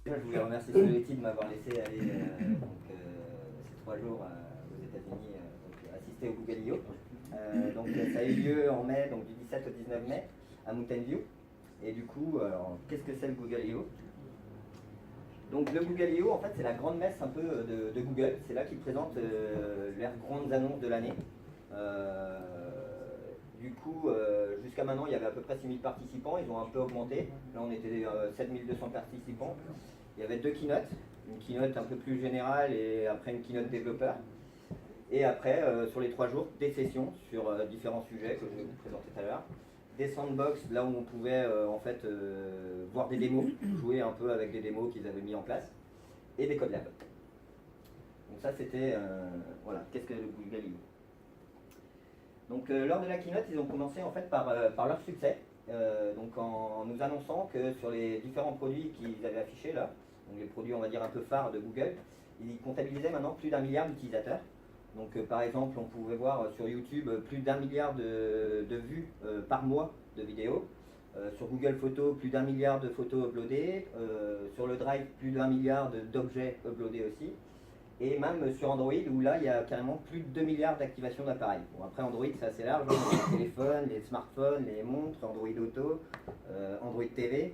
Je voulais remercier Soletti de m'avoir laissé aller ces 3 jours aux États-Unis assister au Google I.O. Ça a eu lieu en mai, donc du 17 au 19 mai, à Mountain View. Et du coup, qu'est-ce que c'est le Google I.O.? Donc le Google I.O., en fait, c'est la grande messe un peu de Google. C'est là qu'ils présentent leurs grandes annonces de l'année. Jusqu'à maintenant, il y avait à peu près 6000 participants. Ils ont un peu augmenté. Là, on était 7200 participants. Il y avait 2 keynotes. Une keynote un peu plus générale et après une keynote développeur. Et après, sur les 3 jours, des sessions sur différents sujets que je vais vous présenter tout à l'heure. Des sandbox, là où on pouvait voir des démos, jouer un peu avec des démos qu'ils avaient mis en place. Et des Code Labs. Donc ça, c'était, voilà, qu'est-ce que le Google I.O. Donc lors de la keynote, ils ont commencé en fait par leur succès, en nous annonçant que sur les différents produits qu'ils avaient affichés là, donc les produits on va dire un peu phares de Google, ils comptabilisaient maintenant plus d'1 milliard d'utilisateurs. Donc par exemple, on pouvait voir sur YouTube plus d'1 milliard de vues par mois de vidéos. Sur Google Photos, plus d'1 milliard de photos uploadées. Sur le Drive, plus d'1 milliard d'objets uploadés aussi. Et même sur Android, où là, il y a carrément plus de 2 milliards d'activations d'appareils. Bon, après, Android, c'est assez large. Les téléphones, les smartphones, les montres, Android Auto, Android TV.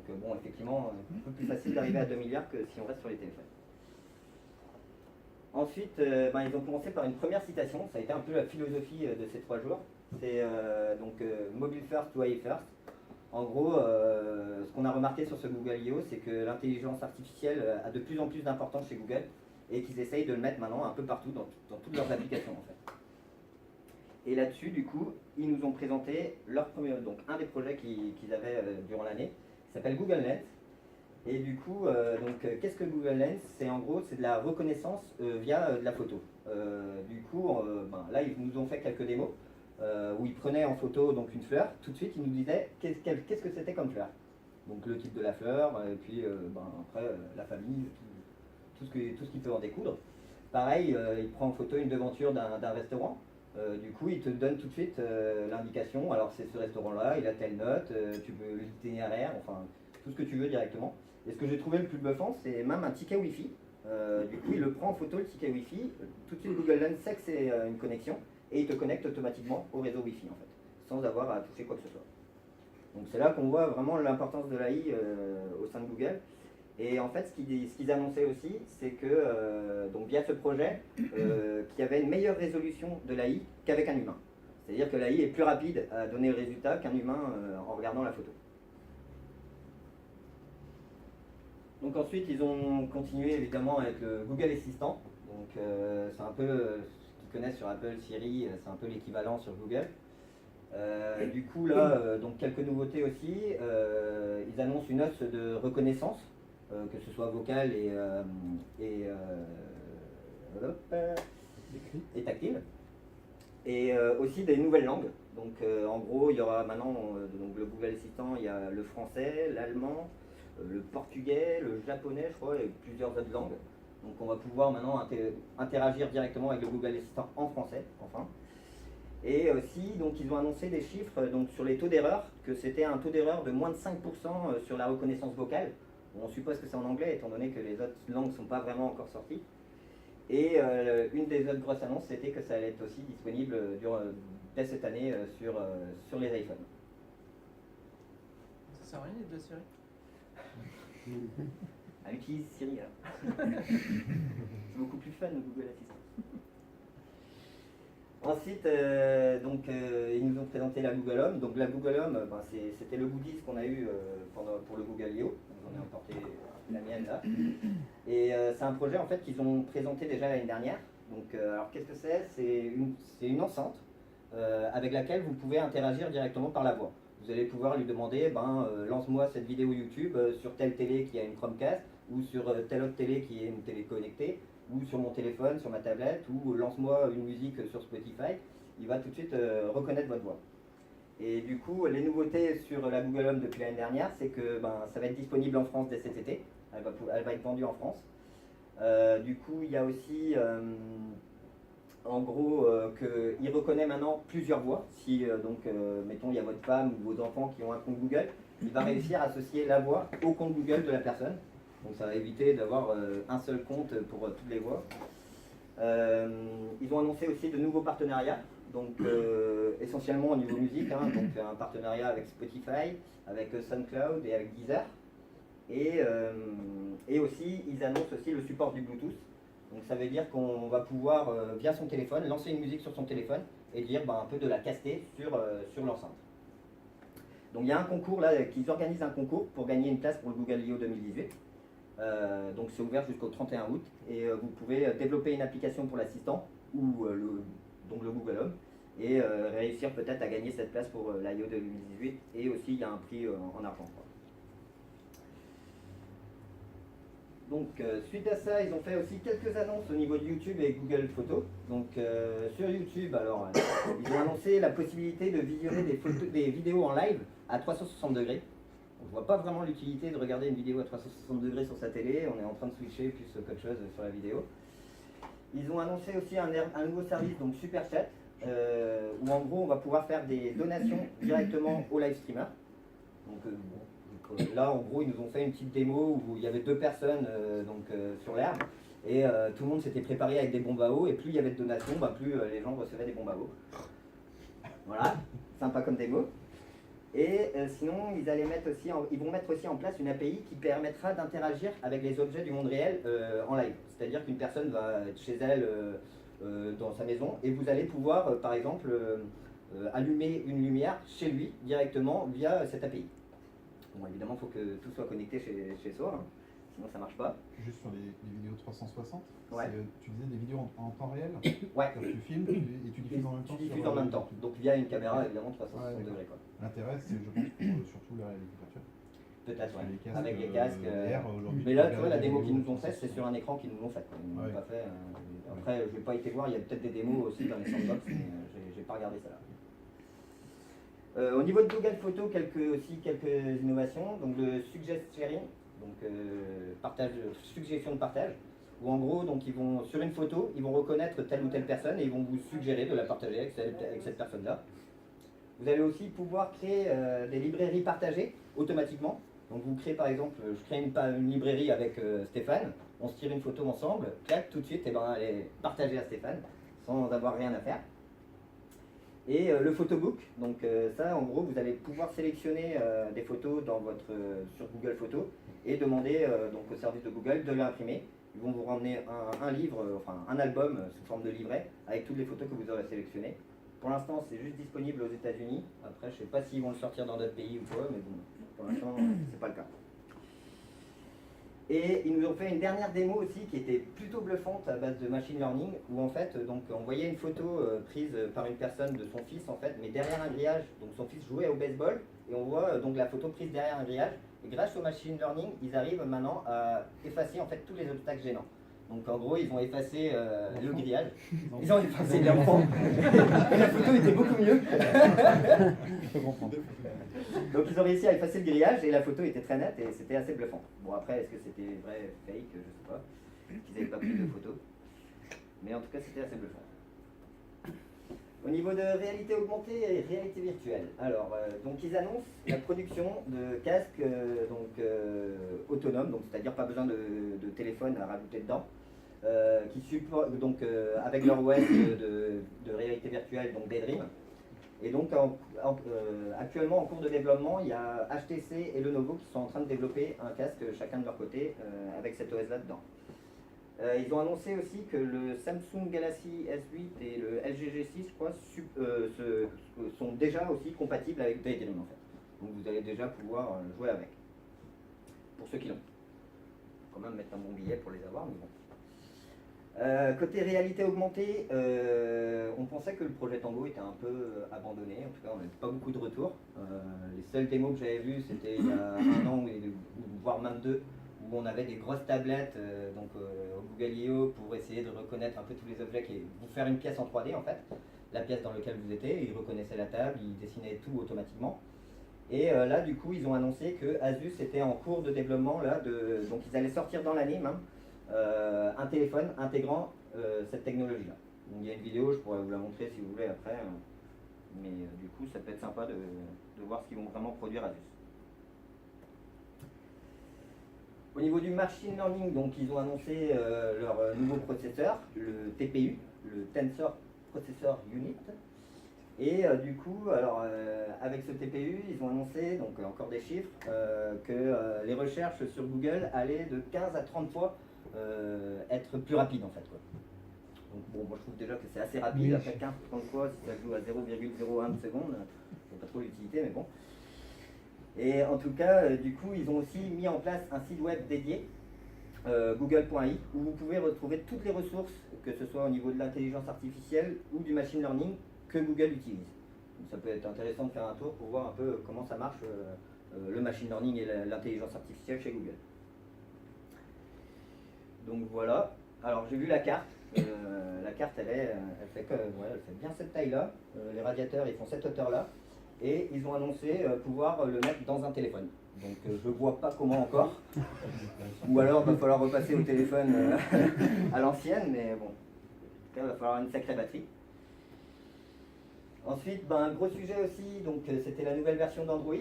Donc bon, effectivement, un peu plus facile d'arriver à 2 milliards que si on reste sur les téléphones. Ensuite, ils ont commencé par une première citation. Ça a été un peu la philosophie de ces 3 jours. C'est Mobile First to AI First. En gros, ce qu'on a remarqué sur ce Google I.O., c'est que l'intelligence artificielle a de plus en plus d'importance chez Google et qu'ils essayent de le mettre maintenant un peu partout dans toutes leurs applications en fait. Et là-dessus, du coup, ils nous ont présenté un des projets qu'ils avaient durant l'année, qui s'appelle Google Lens. Et du coup, qu'est-ce que Google Lens? C'est en gros, c'est de la reconnaissance via de la photo. Là, ils nous ont fait quelques démos où ils prenaient en photo donc une fleur. Tout de suite, ils nous disaient qu'est-ce que c'était comme fleur. Donc le type de la fleur, et puis après la famille, tout ce qui peut en découdre. Pareil, il prend en photo une devanture d'un restaurant. Du coup, il te donne tout de suite l'indication. Alors, c'est ce restaurant-là, il a telle note, tu peux l'itinéraire, enfin, tout ce que tu veux directement. Et ce que j'ai trouvé le plus bluffant, c'est même un ticket Wi-Fi. Du coup, il le prend en photo, le ticket Wi-Fi. Tout de suite, Google Lens sait que c'est une connexion et il te connecte automatiquement au réseau Wi-Fi, en fait, sans avoir à toucher quoi que ce soit. Donc, c'est là qu'on voit vraiment l'importance de l'AI au sein de Google. Et en fait, ce qu'ils annonçaient aussi, c'est que via ce projet, qu'il y avait une meilleure résolution de l'AI qu'avec un humain. C'est-à-dire que l'AI est plus rapide à donner le résultat qu'un humain en regardant la photo. Donc ensuite, ils ont continué évidemment avec le Google Assistant. Donc c'est un peu ce qu'ils connaissent sur Apple, Siri, c'est un peu l'équivalent sur Google. Du coup là, quelques nouveautés aussi. Ils annoncent une hausse de reconnaissance. Que ce soit vocal et tactile. Et aussi des nouvelles langues. Donc en gros, il y aura maintenant le Google Assistant, il y a le français, l'allemand, le portugais, le japonais, je crois, et plusieurs autres langues. Donc on va pouvoir maintenant interagir directement avec le Google Assistant en français, enfin. Et aussi, ils ont annoncé des chiffres sur les taux d'erreur, que c'était un taux d'erreur de moins de 5% sur la reconnaissance vocale. On suppose que c'est en anglais, étant donné que les autres langues ne sont pas vraiment encore sorties. Et une des autres grosses annonces, c'était que ça allait être aussi disponible dès cette année sur les iPhones. Ça sert à rien de la Siri? Elle utilise Siri alors. C'est beaucoup plus fun Google Assistant. Ensuite, ils nous ont présenté la Google Home. Donc la Google Home, c'était le goodies qu'on a eu pour le Google I.O. J'en ai emporté la mienne là. Et c'est un projet en fait qu'ils ont présenté déjà l'année dernière. Donc alors qu'est-ce que c'est? C'est une enceinte avec laquelle vous pouvez interagir directement par la voix. Vous allez pouvoir lui demander, lance-moi cette vidéo YouTube sur telle télé qui a une Chromecast ou sur telle autre télé qui est une télé connectée, ou sur mon téléphone, sur ma tablette, ou lance-moi une musique sur Spotify. Il va tout de suite reconnaître votre voix. Et du coup, les nouveautés sur la Google Home depuis l'année dernière, c'est que ça va être disponible en France dès cet été. Elle va être vendue en France. Du coup, il y a aussi, en gros, qu'il reconnaît maintenant plusieurs voix. Si, mettons, il y a votre femme ou vos enfants qui ont un compte Google, il va réussir à associer la voix au compte Google de la personne. Donc ça va éviter d'avoir un seul compte pour toutes les voix. Ils ont annoncé aussi de nouveaux partenariats, donc essentiellement au niveau musique, hein, donc un partenariat avec Spotify, avec SoundCloud et avec Deezer. Et aussi, ils annoncent aussi le support du Bluetooth. Donc ça veut dire qu'on va pouvoir, via son téléphone, lancer une musique sur son téléphone et dire un peu de la caster sur l'enceinte. Donc il y a un concours là, qu'ils organisent un concours pour gagner une place pour le Google I.O. 2018. Donc c'est ouvert jusqu'au 31 août et vous pouvez développer une application pour l'assistant ou donc le Google Home et réussir peut-être à gagner cette place pour l'I.O. 2018 et aussi il y a un prix en argent, quoi. Donc suite à ça, ils ont fait aussi quelques annonces au niveau de YouTube et Google Photos. Donc sur YouTube, alors ils ont annoncé la possibilité de visionner des vidéos en live à 360 degrés. On ne voit pas vraiment l'utilité de regarder une vidéo à 360 degrés sur sa télé, on est en train de switcher plus qu'autre chose sur la vidéo. Ils ont annoncé aussi un nouveau service, donc Super Chat, où en gros on va pouvoir faire des donations directement aux live streamers. Donc là en gros ils nous ont fait une petite démo où il y avait 2 personnes sur l'herbe et tout le monde s'était préparé avec des bombes à eau et plus il y avait de donations, plus les gens recevaient des bombes à eau. Voilà, sympa comme démo. Et sinon, ils vont mettre aussi en place une API qui permettra d'interagir avec les objets du monde réel en live. C'est-à-dire qu'une personne va être chez elle dans sa maison et vous allez pouvoir, par exemple, allumer une lumière chez lui directement via cette API. Bon, évidemment, il faut que tout soit connecté chez soi, hein, sinon ça ne marche pas. Juste sur les vidéos 360, ouais. Tu disais des vidéos en temps réel. Ouais. Tu filmes et tu diffuses en même temps. Tu diffuses en même temps, donc via une caméra évidemment 360 degrés. L'intérêt, c'est je pense pour surtout la réalité virtuelle. Peut-être, ouais. Les casques, avec les casques. Mais là, tu vois, la démo qu'ils nous ont faite, c'est sur un écran qu'ils nous l'ont fait. Ils nous l'ont pas fait. Après, je n'ai pas été voir, il y a peut-être des démos aussi dans les sandbox, mais j'ai pas regardé ça là. Au niveau de Google Photos, quelques innovations. Donc le suggest sharing, donc suggestion de partage, où en gros, donc ils vont sur une photo, ils vont reconnaître telle ou telle personne et ils vont vous suggérer de la partager avec cette personne-là. Vous allez aussi pouvoir créer des librairies partagées automatiquement. Donc vous créez par exemple, je crée une librairie avec Stéphane, on se tire une photo ensemble, clac, tout de suite, et elle est partagée à Stéphane, sans avoir rien à faire. Et le photobook, donc ça en gros vous allez pouvoir sélectionner des photos sur Google Photos et demander donc au service de Google de l'imprimer. Ils vont vous ramener un livre, enfin un album sous forme de livret avec toutes les photos que vous aurez sélectionnées. Pour l'instant c'est juste disponible aux États-Unis. Après je ne sais pas s'ils vont le sortir dans d'autres pays ou quoi, mais bon, pour l'instant c'est pas le cas. Et ils nous ont fait une dernière démo aussi qui était plutôt bluffante à base de machine learning, où en fait donc, on voyait une photo prise par une personne de son fils en fait, mais derrière un grillage. Donc son fils jouait au baseball et on voit donc la photo prise derrière un grillage. Et grâce au machine learning, ils arrivent maintenant à effacer en fait tous les obstacles gênants. Donc en gros, ils ont effacé le grillage, ils ont effacé l'enfant, et la photo était beaucoup mieux. Je peux comprendre. Donc ils ont réussi à effacer le grillage et la photo était très nette et c'était assez bluffant. Bon après, est-ce que c'était vrai, fake, je sais pas, qu'ils n'avaient pas pris de photos. Mais en tout cas, c'était assez bluffant. Au niveau de réalité augmentée et réalité virtuelle, alors donc ils annoncent la production de casques autonomes, donc c'est-à-dire pas besoin de téléphone à rajouter dedans, qui supportent donc avec leur OS de réalité virtuelle, donc Daydream. Et donc actuellement en cours de développement, il y a HTC et Lenovo qui sont en train de développer un casque chacun de leur côté avec cet OS là dedans. Ils ont annoncé aussi que le Samsung Galaxy S8 et le LG G6, je crois, sont déjà aussi compatibles avec Daydream en fait. Donc vous allez déjà pouvoir jouer avec. Pour ceux qui l'ont. Quand même mettre un bon billet pour les avoir, mais bon. Côté réalité augmentée, on pensait que le projet Tango était un peu abandonné, en tout cas on n'avait pas beaucoup de retours. Les seules démos que j'avais vues c'était il y a un an, voire même 2, où on avait des grosses tablettes au Google I.O. pour essayer de reconnaître un peu tous les objets, vous faire une pièce en 3D en fait, la pièce dans laquelle vous étiez, ils reconnaissaient la table, ils dessinaient tout automatiquement. Et là du coup ils ont annoncé que Asus était en cours de développement, donc ils allaient sortir dans l'année même, un téléphone intégrant cette technologie-là. Il y a une vidéo, je pourrais vous la montrer si vous voulez après, mais du coup ça peut être sympa de voir ce qu'ils vont vraiment produire Asus. Au niveau du machine learning, donc ils ont annoncé leur nouveau processeur, le TPU, le Tensor Processor Unit. Et du coup, alors avec ce TPU, ils ont annoncé, donc encore des chiffres, que les recherches sur Google allaient de 15 à 30 fois être plus rapides en fait, quoi. Donc bon, moi je trouve déjà que c'est assez rapide, Oui. après 15 ou 30 fois, si ça joue à 0,01 de seconde, je vois pas trop l'utilité, mais bon. Et en tout cas, du coup, ils ont aussi mis en place un site web dédié, google.ai, où vous pouvez retrouver toutes les ressources, que ce soit au niveau de l'intelligence artificielle ou du machine learning, que Google utilise. Donc ça peut être intéressant de faire un tour pour voir un peu comment ça marche le machine learning et l'intelligence artificielle chez Google. Donc voilà. Alors j'ai vu la carte. La carte elle fait bien cette taille-là. Les radiateurs ils font cette hauteur-là. Et ils ont annoncé pouvoir le mettre dans un téléphone. Donc je vois pas comment encore. Ou alors il va falloir repasser au téléphone à l'ancienne, mais bon. En tout cas, il va falloir une sacrée batterie. Ensuite, un gros sujet aussi, donc c'était la nouvelle version d'Android.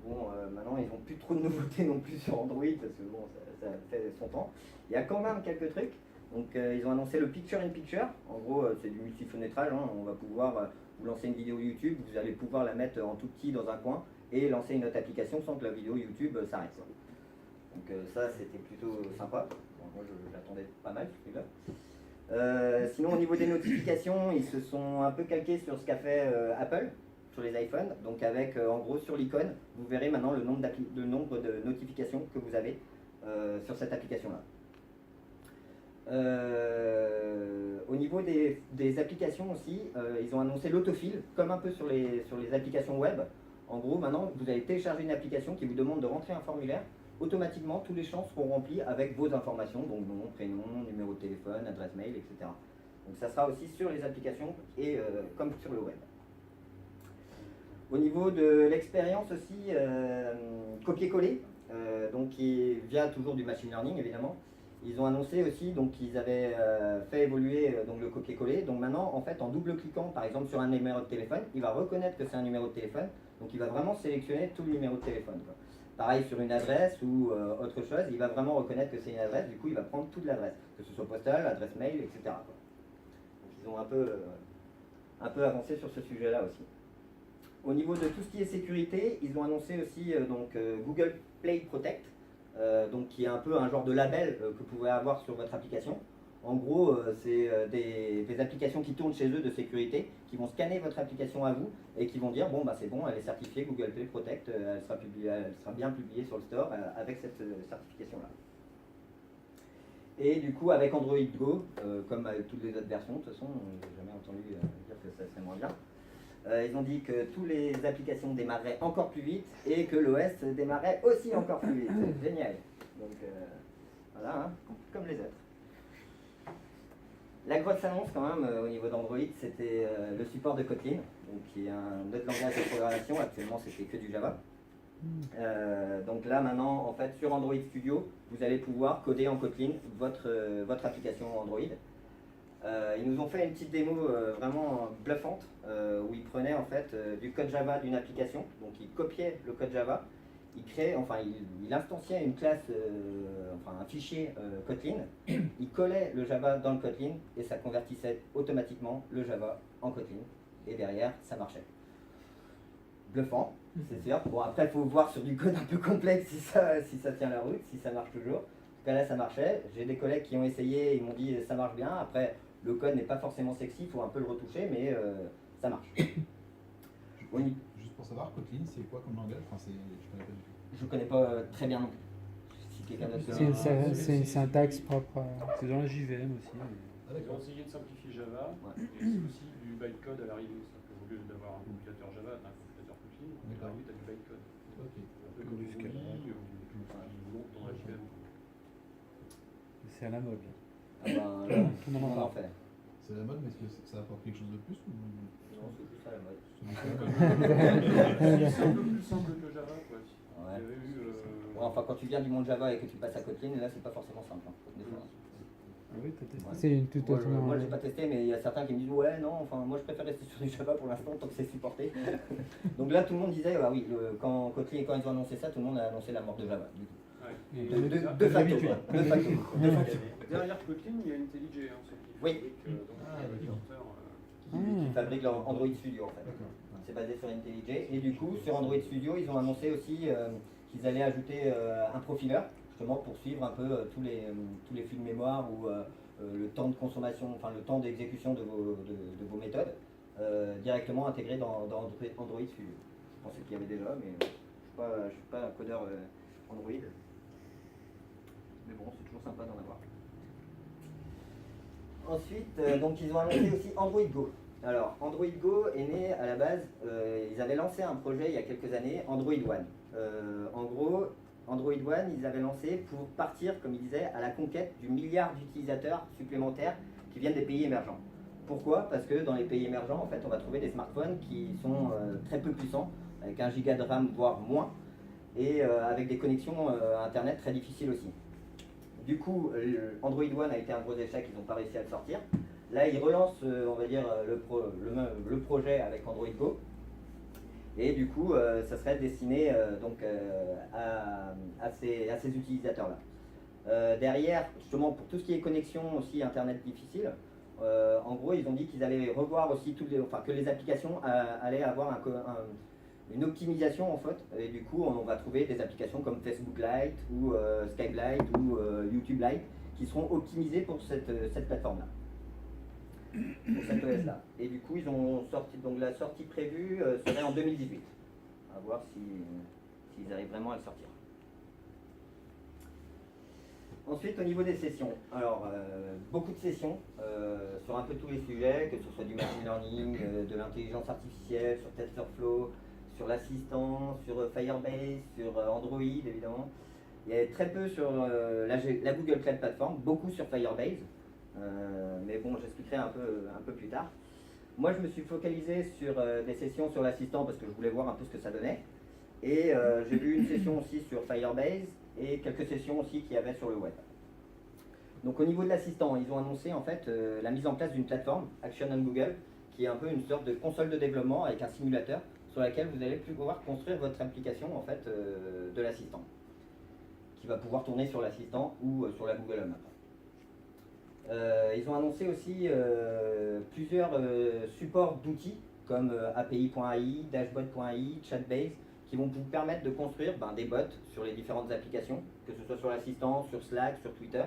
Bon, maintenant ils n'ont plus trop de nouveautés non plus sur Android parce que bon, ça fait son temps. Il y a quand même quelques trucs. Donc ils ont annoncé le Picture in Picture. En gros, c'est du multifenêtrage. Hein. On va pouvoir vous lancer une vidéo YouTube, vous allez pouvoir la mettre en tout petit dans un coin et lancer une autre application sans que la vidéo YouTube s'arrête. Donc ça, c'était plutôt sympa. Bon, moi, je l'attendais pas mal celui-là. Sinon, au niveau des notifications, ils se sont un peu calqués sur ce qu'a fait Apple sur les iPhones. Donc avec, en gros, sur l'icône, vous verrez maintenant le nombre de notifications que vous avez sur cette application-là. Au niveau des applications aussi, ils ont annoncé l'autofill, comme un peu sur les applications web. En gros, maintenant, vous allez télécharger une application qui vous demande de rentrer un formulaire. Automatiquement, tous les champs seront remplis avec vos informations, donc nom, prénom, numéro de téléphone, adresse mail, etc. Donc ça sera aussi sur les applications et comme sur le web. Au niveau de l'expérience aussi, copier-coller, donc qui vient toujours du machine learning évidemment. Ils ont annoncé aussi donc qu'ils avaient fait évoluer donc le copier-coller. Donc maintenant, en fait, en double-cliquant par exemple sur un numéro de téléphone, il va reconnaître que c'est un numéro de téléphone. Donc il va vraiment sélectionner tout le numéro de téléphone, quoi. Pareil sur une adresse ou autre chose, il va vraiment reconnaître que c'est une adresse. Du coup, il va prendre toute l'adresse, que ce soit postale, adresse mail, etc., quoi. Donc ils ont un peu avancé sur ce sujet-là aussi. Au niveau de tout ce qui est sécurité, ils ont annoncé aussi Google Play Protect. Donc qui est un peu un genre de label que vous pouvez avoir sur votre application. En gros, c'est des applications qui tournent chez eux de sécurité, qui vont scanner votre application à vous et qui vont dire bon bah c'est bon, elle est certifiée Google Play Protect, elle sera bien publiée sur le store avec cette certification-là. Et du coup avec Android Go, comme avec toutes les autres versions, de toute façon, j'ai jamais entendu dire que ça serait moins bien. Ils ont dit que toutes les applications démarraient encore plus vite et que l'OS démarrait aussi encore plus vite. Génial. Donc voilà, hein, comme les autres. La grosse annonce quand même au niveau d'Android, c'était le support de Kotlin, donc, qui est un autre langage de programmation. Actuellement, c'était que du Java. Donc là maintenant, en fait, sur Android Studio, vous allez pouvoir coder en Kotlin votre application Android. Ils nous ont fait une petite démo vraiment bluffante où ils prenaient en fait du code Java d'une application, donc ils copiaient le code Java, il instanciait une classe, un fichier Kotlin, il collait le Java dans le Kotlin et ça convertissait automatiquement le Java en Kotlin et derrière ça marchait. Bluffant, c'est sûr. Bon après il faut voir sur du code un peu complexe si ça tient la route, si ça marche toujours. En tout cas là ça marchait, j'ai des collègues qui ont essayé, ils m'ont dit ça marche bien. Après le code n'est pas forcément sexy, il faut un peu le retoucher, mais ça marche. Oui. Juste pour savoir, Kotlin, c'est quoi comme langage? Enfin, je connais pas du tout. Je connais pas très bien non plus. Si quelqu'un d'autre C'est une syntaxe propre. C'est dans la JVM aussi. Ah, Ils ont d'accord. essayé de simplifier Java, Ouais. et c'est aussi du bytecode à l'arrivée. C'est-à-dire qu'au lieu d'avoir un compilateur Java, tu as un compilateur Kotlin, à l'arrivée, tu as du bytecode. Ok. Un peu Ou comme du du Scala. Ruby, ou dans la JVM. C'est à la mode. Ah ben, là, Tout le monde en on en parle. fait. C'est la mode, mais est-ce que ça apporte quelque chose de plus ou... Non, c'est plus ça la mode. C'est un peu plus simple que Java, quoi. Ouais. Il y avait eu, Ouais, enfin, quand tu viens du monde Java et que tu passes à Kotlin, là, c'est pas forcément simple. Hein, des fois. Ah oui, t'as testé. Ouais. C'est une toute autre. Moi, j'ai pas testé, mais il y a certains qui me disent ouais, non, enfin, moi, je préfère rester sur du Java pour l'instant tant que c'est supporté. Donc là, tout le monde disait, ah oui, quand Kotlin, quand ils ont annoncé ça, tout le monde a annoncé la mort de Java. Du coup. Ouais. Et De derrière- facto. d'habitude. quoi. De facto. Derrière Kotlin, il y a IntelliJ, hein, ceux qui Oui. fabriquent, donc, Ah, les d'accord. éditeurs, Qui fabrique leur Android Studio en fait. D'accord. C'est basé sur IntelliJ. Et du coup, sur Android Studio, ils ont annoncé aussi qu'ils allaient ajouter un profiler, justement pour suivre un peu tous les flux de mémoire ou le temps de consommation, enfin le temps d'exécution de vos méthodes, directement intégré dans Android Studio. Je pensais qu'il y avait déjà, mais je suis pas un codeur Android. Mais bon, c'est toujours sympa d'en avoir. Ensuite, donc ils ont annoncé aussi Android Go. Alors, Android Go est né à la base, ils avaient lancé un projet il y a quelques années, Android One. En gros, Android One, ils avaient lancé pour partir, comme ils disaient, à la conquête du milliard d'utilisateurs supplémentaires qui viennent des pays émergents. Pourquoi? Parce que dans les pays émergents, en fait, on va trouver des smartphones qui sont très peu puissants, avec 1 giga de RAM, voire moins, et avec des connexions Internet très difficiles aussi. Du coup, Android One a été un gros échec, ils n'ont pas réussi à le sortir. Là, ils relancent, on va dire, le projet avec Android Go. Et du coup, ça serait destiné à ces utilisateurs-là. Derrière, justement, pour tout ce qui est connexion aussi Internet difficile, en gros, ils ont dit qu'ils allaient revoir aussi que les applications allaient avoir une optimisation en fait. Et du coup, on va trouver des applications comme Facebook Lite ou Skype Lite ou YouTube Lite qui seront optimisées pour cette plateforme-là. Pour cette OS-là. Et du coup, ils ont sorti, donc la sortie prévue serait en 2018. À voir s'ils arrivent vraiment à le sortir. Ensuite, au niveau des sessions, alors beaucoup de sessions sur un peu tous les sujets, que ce soit du machine learning, de l'intelligence artificielle, sur TensorFlow, sur l'assistant, sur Firebase, sur Android évidemment. Il y a très peu sur la Google Cloud Platform, beaucoup sur Firebase. Mais bon, j'expliquerai un peu plus tard. Moi, je me suis focalisé sur des sessions sur l'assistant parce que je voulais voir un peu ce que ça donnait. Et j'ai vu une session aussi sur Firebase et quelques sessions aussi qu'il y avait sur le web. Donc au niveau de l'assistant, ils ont annoncé en fait la mise en place d'une plateforme, Action on Google, qui est un peu une sorte de console de développement avec un simulateur sur laquelle vous allez pouvoir construire votre application en fait de l'assistant, qui va pouvoir tourner sur l'assistant ou sur la Google Home. Ils ont annoncé aussi plusieurs supports d'outils comme API.ai, Dashbot.ai, Chatbase, qui vont vous permettre de construire des bots sur les différentes applications, que ce soit sur l'assistant, sur Slack, sur Twitter.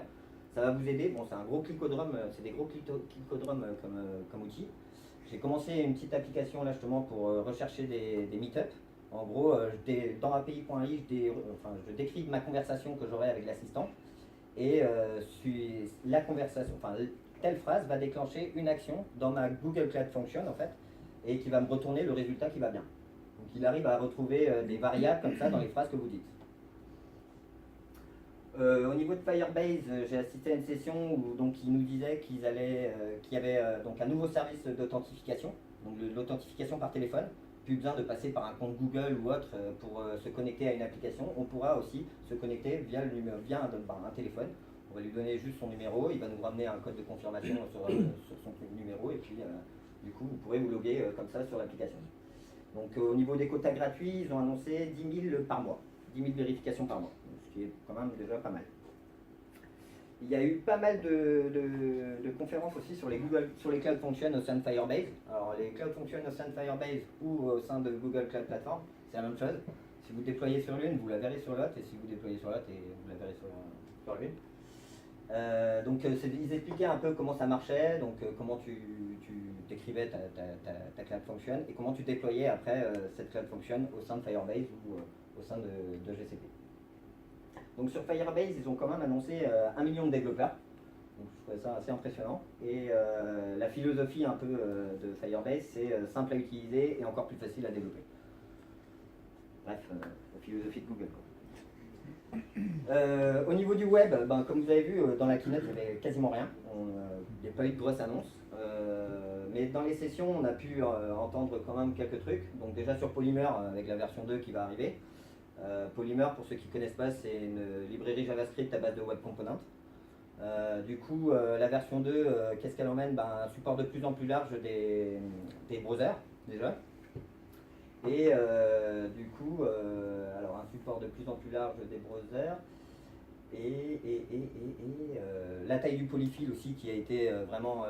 Ça va vous aider. Bon, c'est un gros clicodrome, c'est des gros clicodromes comme outil. J'ai commencé une petite application là justement pour rechercher des meet-up. En gros, dans API.ai, je décris ma conversation que j'aurai avec l'assistant. Et la conversation, telle phrase va déclencher une action dans ma Google Cloud Function en fait, et qui va me retourner le résultat qui va bien. Donc il arrive à retrouver des variables comme ça dans les phrases que vous dites. Au niveau de Firebase, j'ai assisté à une session où donc ils nous disaient qu'il y avait donc un nouveau service d'authentification, donc de l'authentification par téléphone. Plus besoin de passer par un compte Google ou autre pour se connecter à une application. On pourra aussi se connecter via un téléphone. On va lui donner juste son numéro, il va nous ramener un code de confirmation sur son numéro et puis du coup vous pourrez vous loguer comme ça sur l'application. Donc au niveau des quotas gratuits, ils ont annoncé 10 000 par mois, 10 000 vérifications par mois, ce qui est quand même déjà pas mal. Il y a eu pas mal de conférences aussi sur les Cloud Functions au sein de Firebase. Alors les Cloud Functions au sein de Firebase ou au sein de Google Cloud Platform, c'est la même chose. Si vous déployez sur l'une, vous la verrez sur l'autre, et si vous déployez sur l'autre, vous la verrez sur l'une. Ils expliquaient un peu comment ça marchait, donc comment tu décrivais ta Cloud Function et comment tu déployais après cette Cloud Function au sein de Firebase ou au sein de GCP. Donc sur Firebase, ils ont quand même annoncé 1 million de développeurs. Donc je trouvais ça assez impressionnant. Et la philosophie un peu de Firebase, c'est simple à utiliser et encore plus facile à développer. Bref, la philosophie de Google, quoi. Au niveau du web, comme vous avez vu, dans la keynote, il n'y avait quasiment rien. Il n'y a pas eu de grosses annonces. Mais dans les sessions, on a pu entendre quand même quelques trucs. Donc déjà sur Polymer, avec la version 2 qui va arriver. Polymer, pour ceux qui ne connaissent pas, c'est une librairie JavaScript à base de Web Components. Du coup, la version 2, qu'est-ce qu'elle emmène? Un support de plus en plus large des browsers, déjà. Et du coup, alors un support de plus en plus large des browsers. La taille du polyfill aussi qui a été vraiment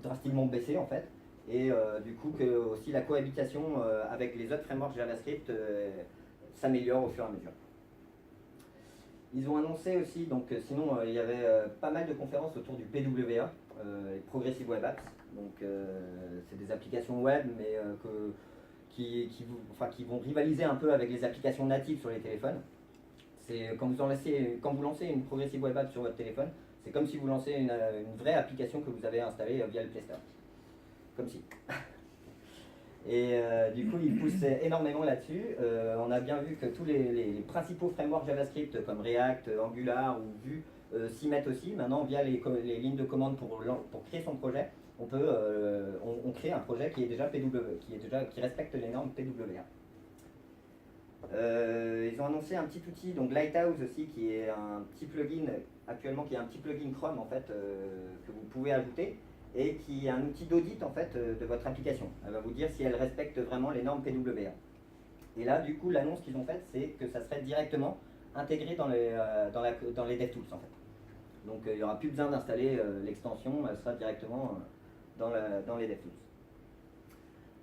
drastiquement baissée en fait. Et du coup que aussi la cohabitation avec les autres frameworks JavaScript s'améliore au fur et à mesure. Ils ont annoncé aussi, donc sinon il y avait pas mal de conférences autour du PWA, les Progressive Web Apps. Donc c'est des applications web mais qui vont rivaliser un peu avec les applications natives sur les téléphones. C'est quand vous lancez une Progressive Web App sur votre téléphone, c'est comme si vous lancez une vraie application que vous avez installée via le Play Store. Comme si. Et du coup, ils poussent énormément là-dessus. On a bien vu que tous les principaux frameworks JavaScript comme React, Angular ou Vue s'y mettent aussi. Maintenant, via les lignes de commande pour créer son projet, on crée un projet qui est déjà qui respecte les normes PWA. Ils ont annoncé un petit outil, donc Lighthouse aussi, qui est un petit plugin actuellement, qui est un petit plugin Chrome en fait que vous pouvez ajouter et qui est un outil d'audit en fait de votre application. Elle va vous dire si elle respecte vraiment les normes PWA. Et là, du coup, l'annonce qu'ils ont faite, c'est que ça serait directement intégré dans les DevTools en fait. Donc il n'y aura plus besoin d'installer l'extension, elle sera directement dans les DevTools.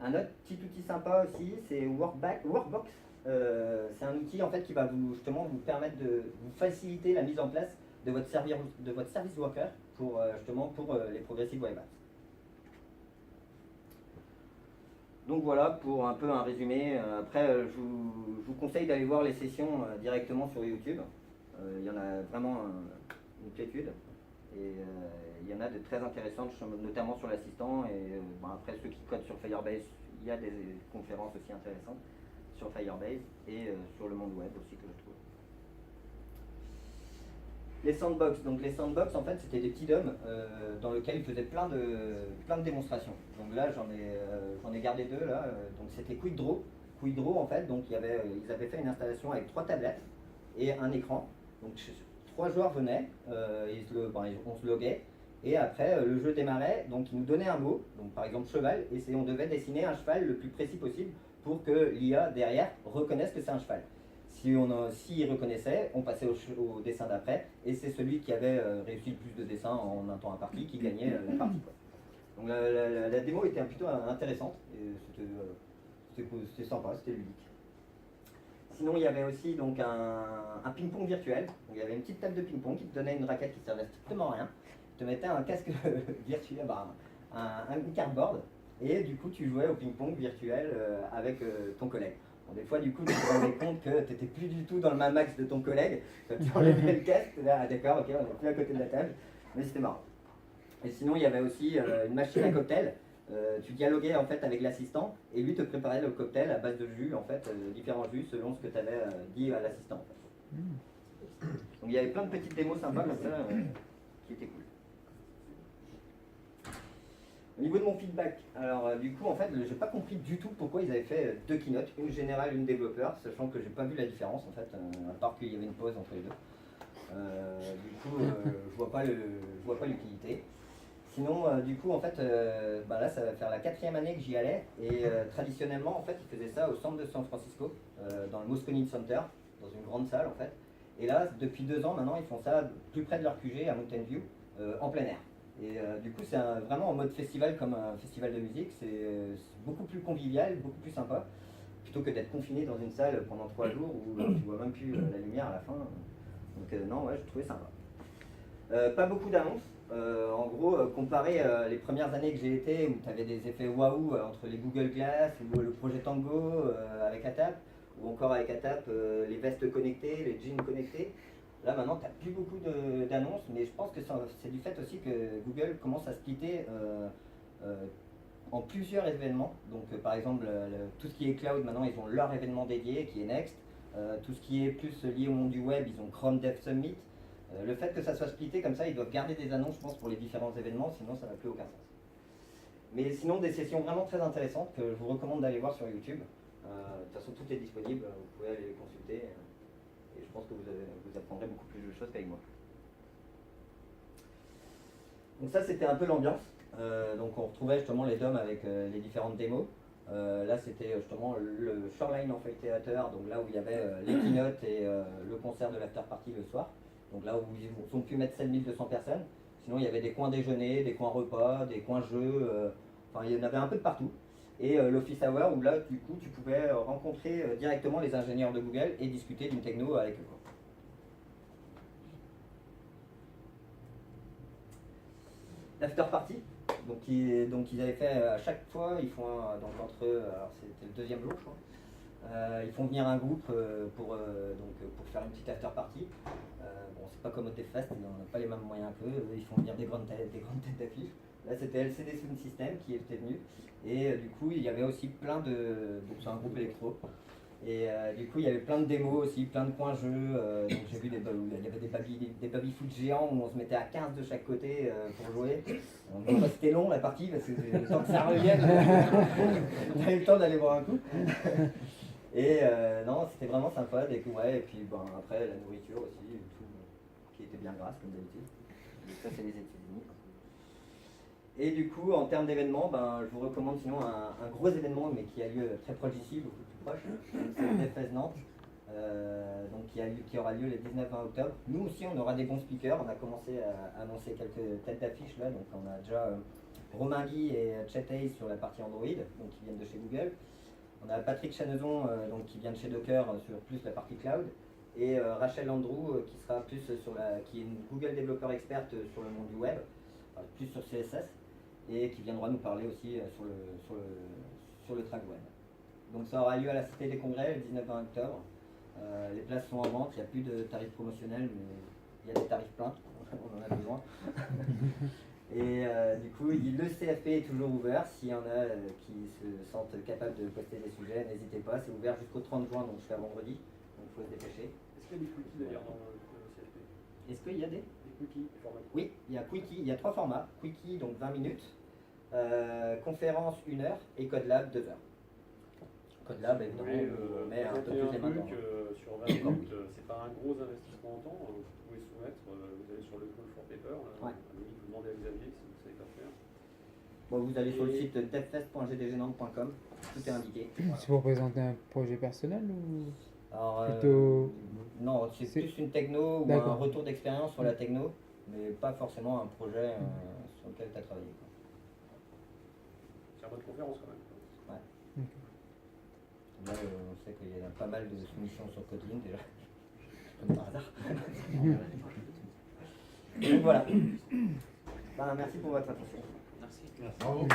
Un autre petit outil sympa aussi, c'est Workbox. C'est un outil en fait qui va justement vous permettre de vous faciliter la mise en place de votre service worker pour les Progressive Web Apps. Donc voilà pour un peu un résumé. Après, je vous conseille d'aller voir les sessions directement sur YouTube. Il y en a vraiment une plétude. Et il y en a de très intéressantes, notamment sur l'assistant. Et après, ceux qui codent sur Firebase, il y a des conférences aussi intéressantes sur Firebase et sur le monde web aussi que je trouve. Les sandbox. Donc les sandbox en fait c'était des petits DOM dans lesquels ils faisaient plein de démonstrations. Donc là j'en ai gardé deux là. Donc c'était Quickdraw. Quickdraw en fait, donc ils avaient fait une installation avec 3 tablettes et un écran. Donc 3 joueurs venaient, on se loguait et après le jeu démarrait, donc il nous donnait un mot, donc par exemple cheval, et on devait dessiner un cheval le plus précis possible pour que l'IA derrière reconnaisse que c'est un cheval. S'il reconnaissait, on passait au dessin d'après, et c'est celui qui avait réussi le plus de dessins en un temps imparti qui gagnait la partie. Quoi. Donc la démo était plutôt intéressante, et c'était sympa, c'était ludique. Sinon il y avait aussi donc un ping-pong virtuel, donc, il y avait une petite table de ping-pong qui te donnait une raquette qui servait strictement à rien, te mettait un casque virtuel, un cardboard, et du coup tu jouais au ping-pong virtuel avec ton collègue. Bon, des fois du coup tu te rendais compte que tu n'étais plus du tout dans le même axe de ton collègue, quand tu enlevais le casque, tu là, ah d'accord, ok, on n'est plus à côté de la table, mais c'était marrant. Et sinon il y avait aussi une machine à cocktail, tu dialoguais en fait avec l'assistant, et lui te préparait le cocktail à base de jus, en fait, différents jus selon ce que tu avais dit à l'assistant. En fait. Donc il y avait plein de petites démos sympas comme ça qui étaient cool. Au niveau de mon feedback, alors du coup en fait j'ai pas compris du tout pourquoi ils avaient fait 2 keynotes, une générale, une développeur, sachant que j'ai pas vu la différence en fait, à part qu'il y avait une pause entre les deux. Du coup je vois pas l'utilité. Sinon du coup en fait là ça va faire la 4e année que j'y allais et traditionnellement en fait ils faisaient ça au centre de San Francisco, dans le Moscone Center, dans une grande salle en fait. Et là depuis 2 ans maintenant ils font ça plus près de leur QG à Mountain View, en plein air. Et du coup, c'est vraiment en mode festival, comme un festival de musique. C'est beaucoup plus convivial, beaucoup plus sympa, plutôt que d'être confiné dans une salle pendant 3 jours où tu vois même plus la lumière à la fin. Donc non, ouais, je trouvais sympa. Pas beaucoup d'annonces. En gros, comparé les premières années que j'ai été, où tu avais des effets waouh entre les Google Glass ou le projet Tango avec ATAP, ou encore avec ATAP les vestes connectées, les jeans connectés. Là maintenant, tu n'as plus beaucoup d'annonces, mais je pense que c'est du fait aussi que Google commence à splitter en plusieurs événements. Donc par exemple, tout ce qui est cloud, maintenant ils ont leur événement dédié qui est Next. Tout ce qui est plus lié au monde du web, ils ont Chrome Dev Summit. Le fait que ça soit splitté comme ça, ils doivent garder des annonces, je pense, pour les différents événements, sinon ça n'a plus aucun sens. Mais sinon, des sessions vraiment très intéressantes que je vous recommande d'aller voir sur YouTube. De toute façon, tout est disponible, vous pouvez aller les consulter. Et je pense que vous apprendrez beaucoup plus de choses qu'avec moi. Donc ça c'était un peu l'ambiance. Donc on retrouvait justement les DOM avec les différentes démos. Là, c'était justement le Shoreline Amphitheater, donc là où il y avait les keynotes et le concert de l'after party le soir. Donc là où ils ont pu mettre 7200 personnes. Sinon, il y avait des coins déjeuner, des coins repas, des coins jeux, enfin, il y en avait un peu de partout. Et l'Office Hour, où là, du coup, tu pouvais rencontrer directement les ingénieurs de Google et discuter d'une techno avec eux. L'after party, donc ils avaient fait à chaque fois, ils font donc entre eux, alors c'était le deuxième jour je crois, ils font venir un groupe pour faire une petite after party. Bon, c'est pas comme au TFest, ils n'ont pas les mêmes moyens qu'eux, ils font venir des grandes têtes d'affiches. Là c'était LCD Sound System qui était venu, et du coup il y avait aussi plein de, donc c'est un groupe électro. Et du coup, il y avait plein de démos aussi, plein de coins jeux. Donc j'ai vu il y avait des baby-foot géants où on se mettait à 15 de chaque côté pour jouer. Bon, c'était long la partie parce que le temps que ça revienne, on a eu le temps d'aller voir un coup. Et non, c'était vraiment sympa. Ouais, et puis ben, après, la nourriture aussi, tout, qui était bien grasse comme d'habitude. Ça, c'est les États-Unis. Et du coup, en termes d'événements, ben, je vous recommande sinon un gros événement, mais qui a lieu très proche d'ici, beaucoup plus proche. C'est le DevFest Nantes, donc qui aura lieu le 19-20 octobre. Nous aussi, on aura des bons speakers. On a commencé à annoncer quelques têtes d'affiche là. Donc, on a déjà Romain Guy et Chet Hayes sur la partie Android, donc qui viennent de chez Google. On a Patrick Chanezon, donc qui vient de chez Docker sur plus la partie cloud. Et Rachel Andrew, qui sera plus qui est une Google développeur experte sur le monde du web, plus sur CSS. Et qui viendra nous parler aussi sur le track web. Donc ça aura lieu à la Cité des Congrès le 19-20 octobre. Les places sont en vente, il n'y a plus de tarifs promotionnels, mais il y a des tarifs pleins, on en a besoin. Et du coup, le CFP est toujours ouvert. S'il y en a qui se sentent capables de poster des sujets, n'hésitez pas. C'est ouvert jusqu'au 30 juin, donc jusqu'à vendredi. Donc il faut se dépêcher. Est-ce qu'il y a des cookies d'ailleurs dans le CFP? Est-ce qu'il y a des Quickie, les formats. Oui, il y a Quickie, il y a 3 formats. Quickie, donc 20 minutes. Conférence 1 heure et CodeLab 2 heures. CodeLab, évidemment, on met un peu plus les mains dedans. Sur 20 minutes, c'est pas un gros investissement en temps. Vous pouvez soumettre, vous allez sur le call for paper, Ouais. vous demandez à Xavier si vous savez pas faire. Bon, vous allez sur le site devfest.gdgnante.com, tout est indiqué. C'est pour présenter un projet personnel ou Alors, plutôt... non, c'est plus une techno ou un D'accord. retour d'expérience sur la techno, mais pas forcément un projet sur lequel tu as travaillé. Quoi. C'est un mode conférence quand même. Là, on sait qu'il y a pas mal de soumissions sur Kotlin déjà, comme par hasard. Donc voilà. Ben, merci pour votre attention. Bravo.